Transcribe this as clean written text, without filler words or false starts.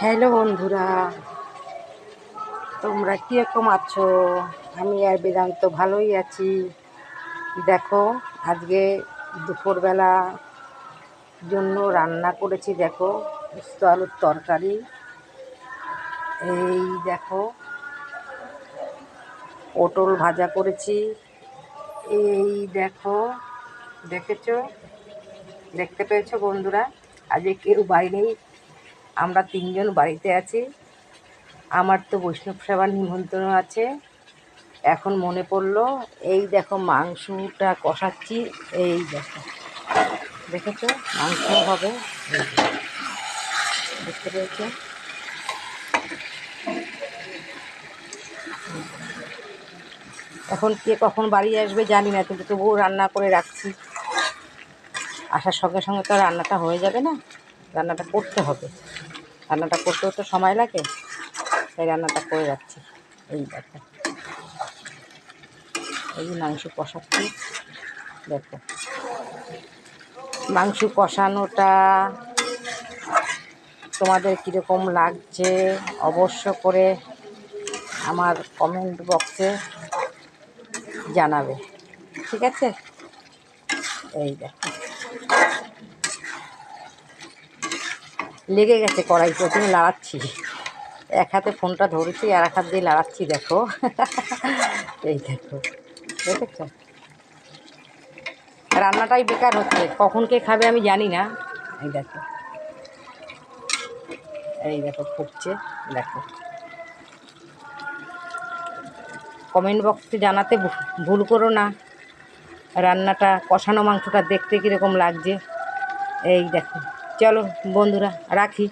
Hello বন্ধুরা, তোমরা কীরকম আছো? আমি আর বেদান্ত ভালোই আছি। দেখো, আজকে দুপুরবেলা জন্য রান্না করেছি। দেখো, উস্ত আলুর তরকারি। এই দেখো, পটল ভাজা করেছি। এই দেখো, দেখেছো? দেখতে পেয়েছো বন্ধুরা? আজকে কেউ বাইরেই, আমরা তিনজন বাড়িতে আছি। আমার তো বৈষ্ণব সেবার নিমন্ত্রণ আছে। এখন মনে পড়লো, এই দেখো মাংসটা কষাচ্ছি। এই দেখো, দেখেছো? মাংস হবে। দেখতে পেয়েছো? এখন কে কখন বাড়ি আসবে জানি না, কিন্তু তবুও রান্না করে রাখছি। আসার সঙ্গে সঙ্গে তো রান্নাটা হয়ে যাবে না, রান্নাটা করতে হবে। রান্নাটা করতেও তো সময় লাগে, তাই রান্নাটা করে রাখছি। এই দেখো, এই মাংস কষাচ্ছি। দেখো, মাংস কষানোটা তোমাদের কীরকম লাগছে অবশ্য করে আমার কমেন্ট বক্সে জানাবে, ঠিক আছে? এই দেখো, লেগে গেছে কড়াই, প্রথমে লাড়াচ্ছি। এক হাতে ফোনটা ধরেছি, আর এক হাত দিয়ে লাড়াচ্ছি। দেখো, এই দেখো, দেখেছ? রান্নাটাই বেকার হচ্ছে, কখন কে খাবে আমি জানি না। এই দেখো, এই দেখো ফুটছে। দেখো, কমেন্ট বক্সে জানাতে ভুল করো না রান্নাটা, কষানো মাংসটা দেখতে কীরকম লাগছে। এই দেখো, চলো বন্ধুরা, রাখি।